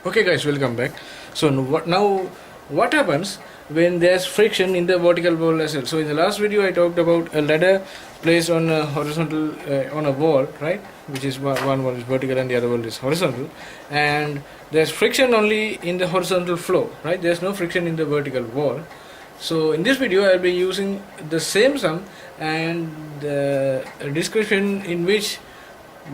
Okay, guys, welcome back. So what happens when there's friction in the vertical wall as well? So in the last video, I talked about a ladder placed on a horizontal on a wall, right? Which is one wall is vertical and the other wall is horizontal, and there's friction only in the horizontal floor, right? There's no friction in the vertical wall. So in this video, I'll be using the same sum and the description in which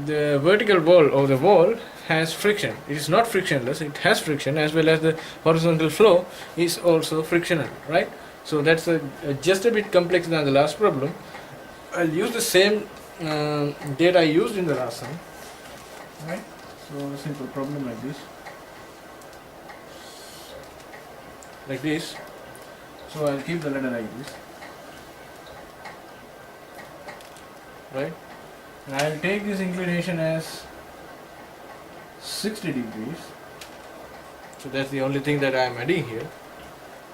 the vertical wall or the wall has friction. It is not frictionless, it has friction, as well as the horizontal flow is also frictional, right? So that's just a bit complex than the last problem. I'll use the same data I used in the last one, right? So a simple problem like this. So I'll keep the ladder like this, right? And I'll take this inclination as 60 degrees. So that's the only thing that I am adding here,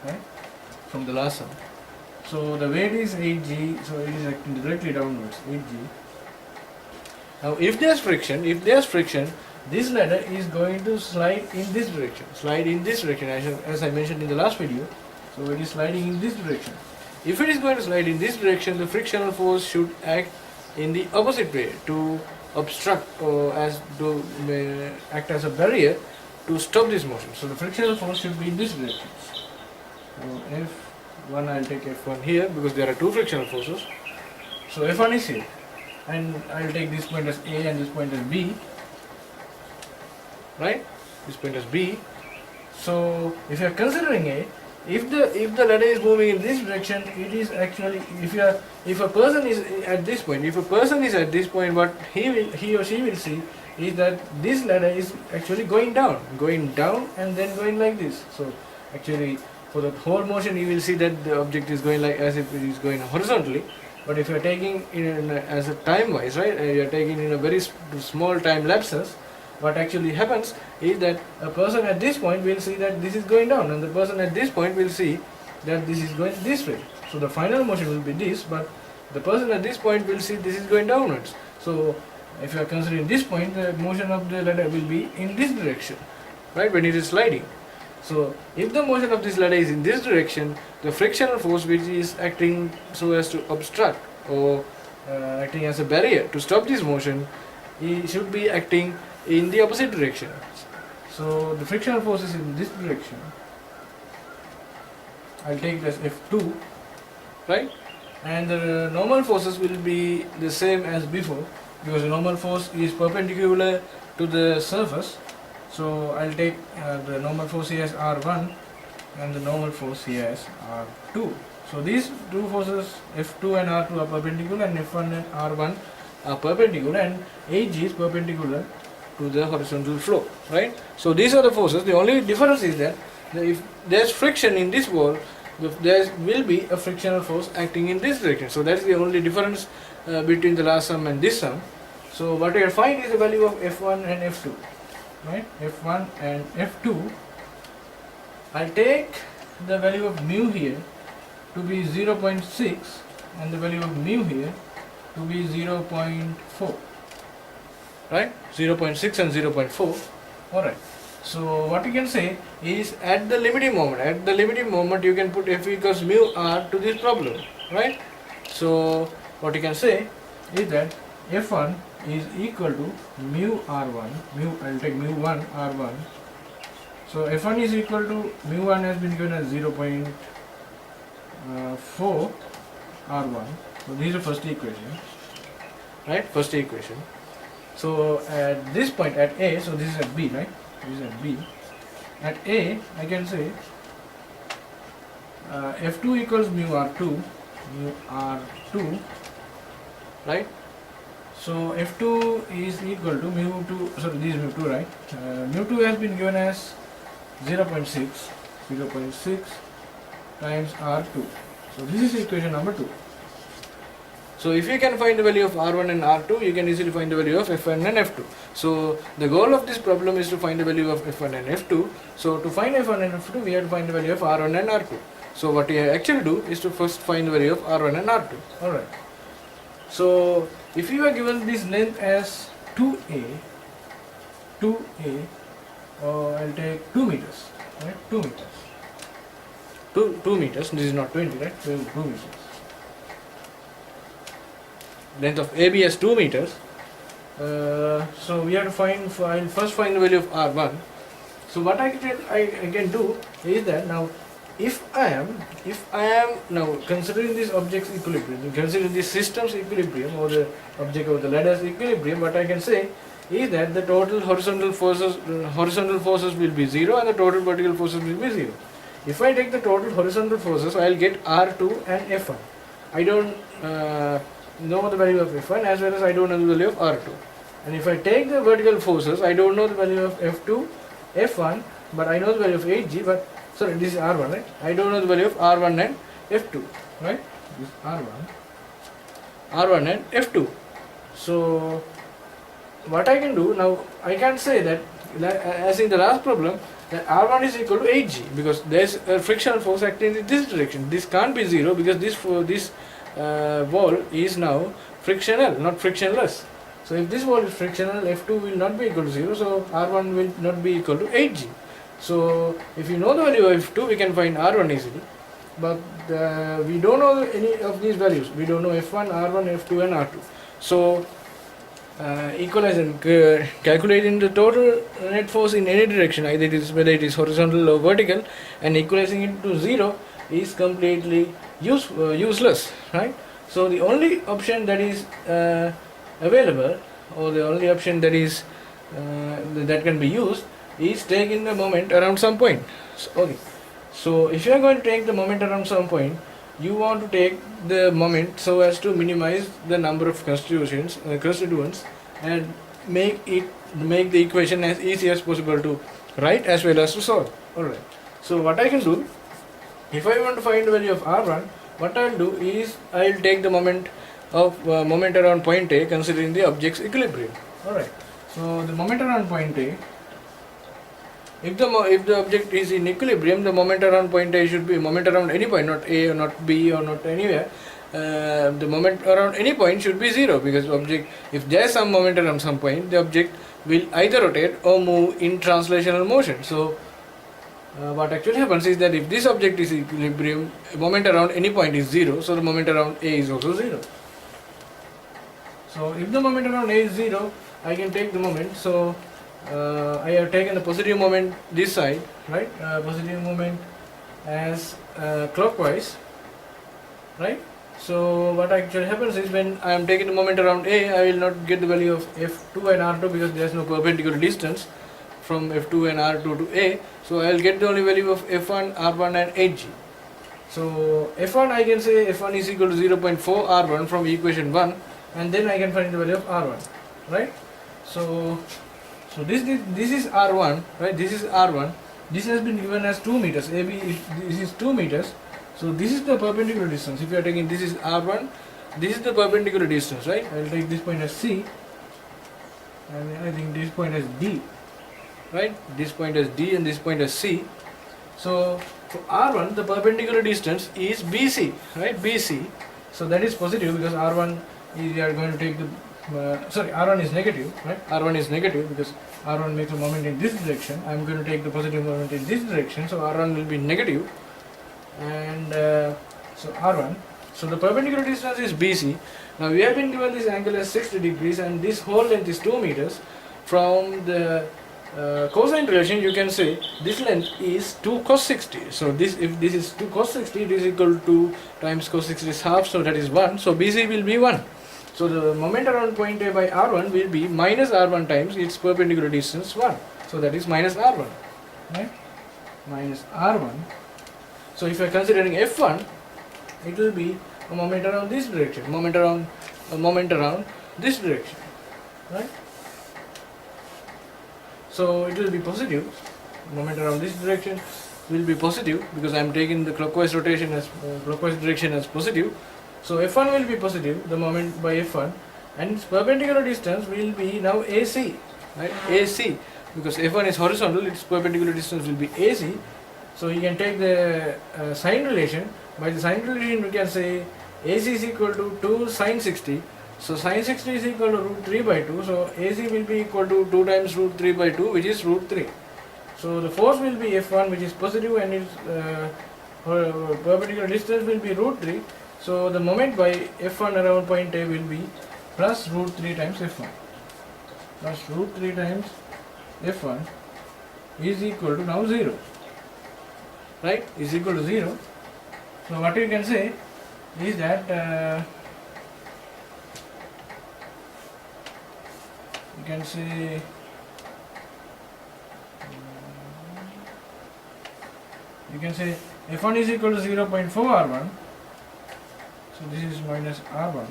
right? From the last one. So the weight is 8g, so it is acting directly downwards, 8g. Now if there's friction, this ladder is going to slide in this direction. As I mentioned in the last video. So it is sliding in this direction. If it is going to slide in this direction, the frictional force should act in the opposite way to obstruct or act as a barrier to stop this motion. So the frictional force should be in this direction. So F1, I'll take F1 here because there are two frictional forces. So F1 is here, and I'll take this point as A and this point as B, right? This point as B. So if you are considering A, if the ladder is moving in this direction, it is actually, if a person is at this point, what he or she will see is that this ladder is actually going down and then going like this. So actually for the whole motion you will see that the object is going like as if it is going horizontally. But if you are taking in as a time wise, right, you are taking in a very small time lapses, what actually happens is that a person at this point will see that this is going down, and the person at this point will see that this is going this way. So the final motion will be this, but the person at this point will see this is going downwards. So if you are considering this point, the motion of the ladder will be in this direction, right, when it is sliding. So if the motion of this ladder is in this direction, the frictional force which is acting so as to obstruct or acting as a barrier to stop this motion, it should be acting in the opposite direction. So the frictional force is in this direction. I'll take it as F2, right? And the normal forces will be the same as before because the normal force is perpendicular to the surface. So I'll take the normal force here as R1 and the normal force here as R2. So these two forces F2 and R2 are perpendicular, and F1 and R1 are perpendicular, and AG is perpendicular to the horizontal flow, right? So these are the forces. The only difference is that if there's friction in this wall, there will be a frictional force acting in this direction. So that's the only difference between the last sum and this sum. So what we will find is the value of F1 and F2, right? F1 and F2. I'll take the value of mu here to be 0.6 and the value of mu here to be 0.4. Right, 0.6 and 0.4. Alright, so what you can say is at the limiting moment you can put F equals mu r to this problem, right? So what you can say is that F1 is equal to mu r1, I'll take mu 1 r1. So F1 is equal to mu 1 has been given as 0.4 r1. So this is the first equation, right? First equation. So at this point at A, so this is at B, right? This is at B. At A, I can say F2 equals mu R2, right? So F2 is equal to mu 2, sorry, this is mu 2, right? Mu 2 has been given as 0.6 times R2. So this is equation number 2. So if you can find the value of R1 and R2, you can easily find the value of F1 and F2. So the goal of this problem is to find the value of F1 and F2. So to find F1 and F2, we have to find the value of R1 and R2. So what we actually do is to first find the value of R1 and R2. Alright. So if you are given this length as 2A, or I'll take 2 meters, right? 2 meters. 2 meters, this is not 20, right? So 2 meters. Length of AB is 2 meters. So we have to find, I'll first find the value of R1. So what I can do is that now if I am now considering this object's equilibrium, considering this system's equilibrium or the object or the ladder's equilibrium, what I can say is that the total horizontal forces will be 0 and the total vertical forces will be 0. If I take the total horizontal forces, I will get R2 and F1. I don't know the value of F1 as well as I don't know the value of R2. And if I take the vertical forces, I don't know the value of F2, F1, but I know the value of 8G, but sorry, this is R1, right? I don't know the value of R1 and F2, right? This is R1 and F2. So what I can do now, I can say that as in the last problem, that R1 is equal to 8G because there is a frictional force acting in this direction. This can't be 0 because this wall is now frictional, not frictionless. So if this wall is frictional, F2 will not be equal to 0, so R1 will not be equal to 8G. So if you know the value of F2, we can find R1 easily. But we don't know any of these values. We don't know F1, R1, F2 and R2. So equalizing, calculating the total net force in any direction, either whether it is horizontal or vertical, and equalizing it to 0 is completely useless, right? So the only option that is available, or the only option that is that can be used, is taking the moment around some point. So if you are going to take the moment around some point, you want to take the moment so as to minimize the number of constituents and make the equation as easy as possible to write as well as to solve. Alright. So what I can do, if I want to find the value of R1, what I will do is I will take the moment around point A considering the object's equilibrium. Alright. So the moment around point A, if the object is in equilibrium, the moment around point A should be moment around any point, not A or not B or not anywhere. The moment around any point should be 0 because if there is some moment around some point, the object will either rotate or move in translational motion. So what actually happens is that if this object is equilibrium, moment around any point is 0, so the moment around A is also 0. So if the moment around A is 0, I can take the moment. So I have taken the positive moment this side, right? Positive moment as clockwise, right? So what actually happens is when I am taking the moment around A, I will not get the value of F2 and R2 because there is no perpendicular distance from F2 and R2 to A. So I will get the only value of F1, R1 and 8G. So F1, I can say F1 is equal to 0.4 R1 from equation 1, and then I can find the value of R1, right? So this is R1, right? This is R1. This has been given as 2 meters. AB, this is 2 meters. So this is the perpendicular distance. If you are taking this is R1, this is the perpendicular distance, right? I will take this point as C, and I think this point as D, right? This point as D and this point as C. So for R1, the perpendicular distance is BC, right? BC. So that is positive because R1 is, we are going to take the R1 is negative, right? R1 is negative because R1 makes a moment in this direction. I am going to take the positive moment in this direction, so R1 will be negative. And so R1, so the perpendicular distance is BC. Now we have been given this angle as 60 degrees and this whole length is 2 meters. From the cosine relation, you can say this length is 2 cos 60. So if this is 2 cos 60, it is equal to 2 times cos 60 is half, so that is 1. So BC will be 1. So the moment around point A by R1 will be minus R1 times its perpendicular distance 1. So that is minus R1, right? Minus R1. So if you are considering F1, it will be a moment around this direction, a moment around this direction, right? So it will be positive. Moment around this direction will be positive because I am taking the clockwise rotation as clockwise direction as positive. So F1 will be positive, the moment by F1, and its perpendicular distance will be now AC, right? AC, because F1 is horizontal, its perpendicular distance will be AC. So you can take the sine relation. By the sine relation, we can say AC is equal to 2 sine 60. So sine 60 is equal to root 3 by 2. So AC will be equal to 2 times root 3 by 2, which is root 3. So the force will be F1, which is positive, and its perpendicular distance will be root 3. So the moment by F1 around point A will be plus root 3 times F1. Plus root 3 times F1 is equal to now 0. Right? Is equal to 0. So what you can say is that you can say F1 is equal to 0.4 R1. So this is minus R1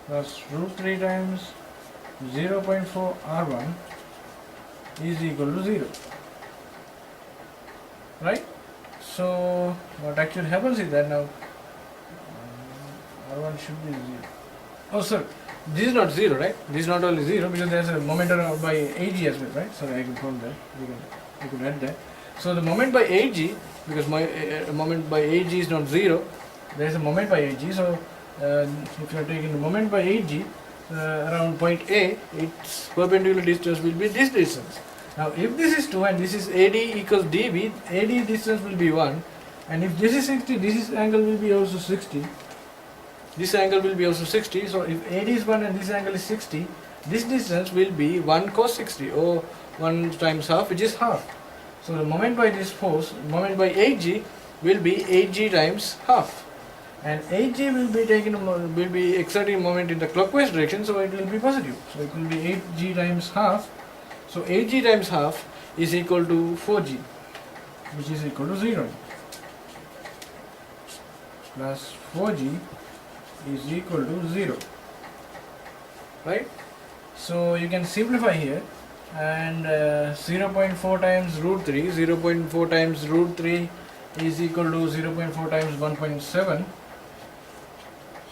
plus root 3 times 0.4 R1 is equal to 0. Right? So what actually happens is that now R1 should be 0. Oh sir, this is not 0, right? This is not only 0 because there is a moment by AG as well, right? Sorry, I can count that. You can add that. So the moment by AG, because my moment by AG is not 0, there is a moment by AG. So if you are taking the moment by AG around point A, its perpendicular distance will be this distance. Now if this is 2 and this is AD equals DB, AD distance will be 1, and if this is 60, this angle will be also 60. This angle will be also 60. So if AD is 1 and this angle is 60, this distance will be 1 cos 60, or 1 times half, which is half. So the moment by this force, moment by 8g will be 8g times half, and 8g will be exerting moment in the clockwise direction, so it will be positive. So it will be 8g times half. So 8g times half is equal to 4g, which is equal to 0, plus 4g is equal to 0. Right? So you can simplify here, and 0.4 times root 3, 0.4 times root 3 is equal to 0.4 times 1.7.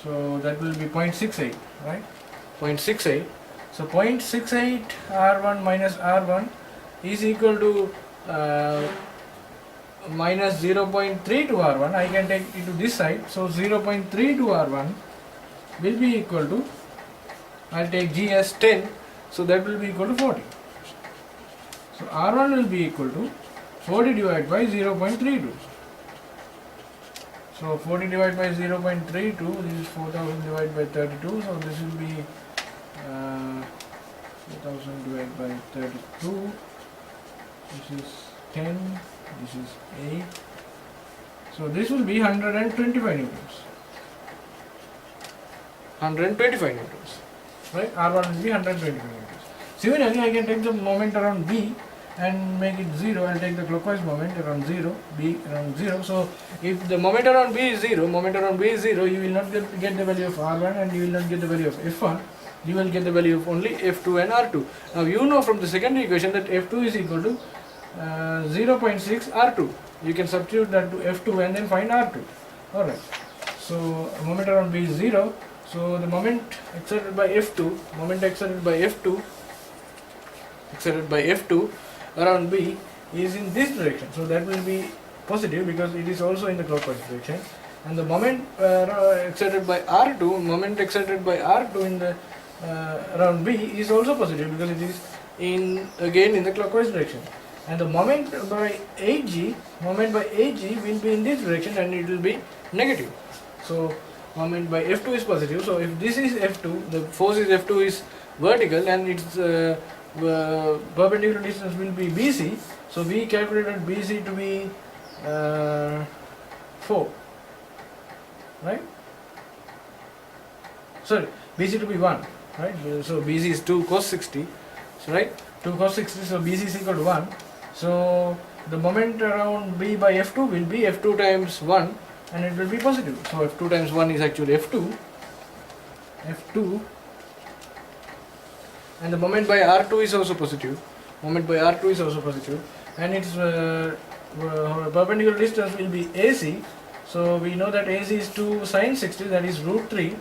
So that will be 0.68, right? 0.68. So 0.68 R1 minus R1 is equal to minus 0.32 R1. I can take it to this side. So 0.32 R1 will be equal to, I'll take G as 10. So that will be equal to 40. So R1 will be equal to 40 divided by 0.32. So 40 divided by 0.32, this is 4000 divided by 32. So this will be 4000 divided by 32. This is 10. This is 8. So this will be 125 newtons. 125 newtons. Right? R1 will be 125 newtons. Similarly, I can take the moment around B and make it 0. I'll take the clockwise moment around 0, B around 0. So if the moment around B is 0, you will not get the value of R1 and you will not get the value of F1. You will get the value of only F2 and R2. Now you know from the secondary equation that F2 is equal to 0.6 R2. You can substitute that to F2 and then find R2. Alright. So moment around B is 0. So the moment exerted by F2, around B is in this direction. So that will be positive because it is also in the clockwise direction. And the moment exerted by R2, in the around B is also positive because it is again in the clockwise direction. And the moment by AG will be in this direction and it will be negative. So moment by F2 is positive. So if this is F2, the force is F2 is vertical and its perpendicular distance will be BC. So we calculated BC to be 4, right? Sorry, BC to be 1, right? So BC is 2 cos 60, so right? 2 cos 60, so BC is equal to 1. So the moment around B by F2 will be F2 times 1 and it will be positive. So F2 times 1 is actually F2, and the moment by R2 is also positive. And its perpendicular distance will be AC. So we know that AC is 2 sin 60, that is root 3,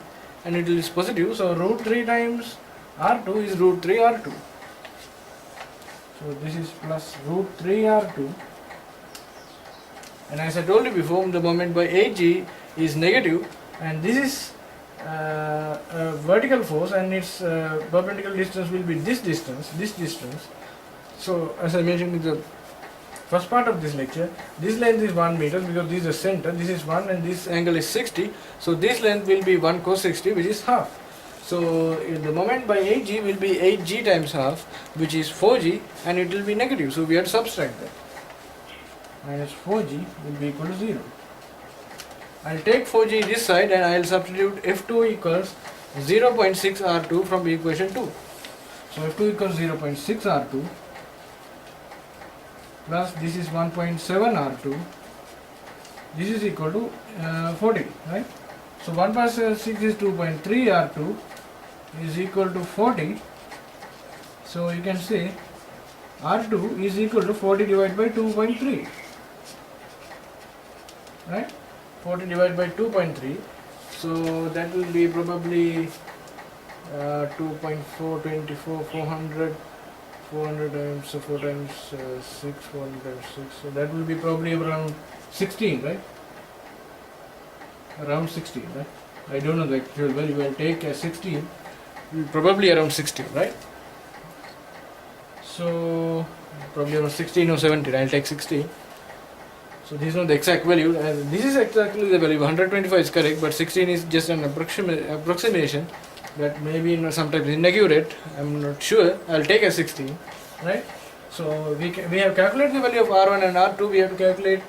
and it is positive. So root 3 times R2 is root 3 R2. So this is plus root 3 R2. And as I told you before, the moment by AG is negative, and this is a vertical force and its perpendicular distance will be this distance. So as I mentioned in the first part of this lecture, this length is 1 meter because this is the center, this is 1 and this angle is 60. So this length will be 1 cos 60, which is half. So the moment by 8g will be 8g times half, which is 4g, and it will be negative. So we have to subtract that. Minus 4g will be equal to 0. I'll take 4g this side and I'll substitute F2 equals 0.6 R2 from equation 2. So F2 equals 0.6 R2 plus this is 1.7 R2. This is equal to 40, right? So 1 plus 6 is 2.3 R2 is equal to 40. So you can say R2 is equal to 40 divided by 2.3, right? 40 divided by 2.3, so that will be probably 2.424, 400 times 4 times 6, 400 times 6, so that will be probably around 16, right? Around 16, right? I don't know the actual value. I'll take a 16, probably around 16, right? So probably around 16 or 17. I'll take 16. So this is not the exact value, and this is exactly the value. 125 is correct, but 16 is just an approximation that may be sometimes inaccurate. I'm not sure. I'll take a 16, right? So we have calculated the value of R1 and R2. We have to calculate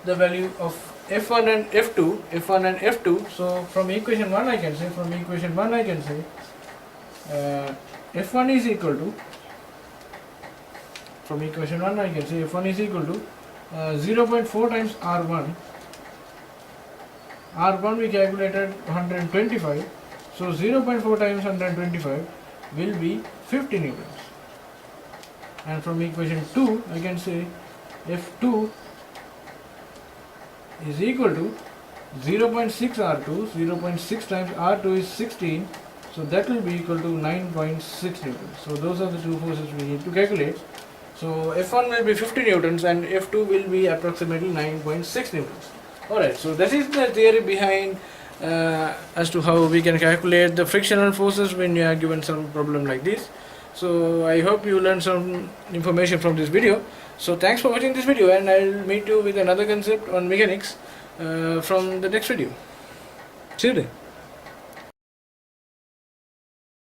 the value of F1 and F2. So from equation 1 I can say, F1 is equal to, from equation 1 I can say F1 is equal to 0.4 times R1. R1 we calculated 125. So 0.4 times 125 will be 50 newtons. And from equation 2 I can say F2 is equal to 0.6 R2. 0.6 times R2 is 16. So that will be equal to 9.6 newtons. So those are the two forces we need to calculate. So F1 will be 50 newtons and F2 will be approximately 9.6 newtons. Alright, so that is the theory behind as to how we can calculate the frictional forces when you are given some problem like this. So I hope you learned some information from this video. So thanks for watching this video, and I will meet you with another concept on mechanics from the next video. See you then.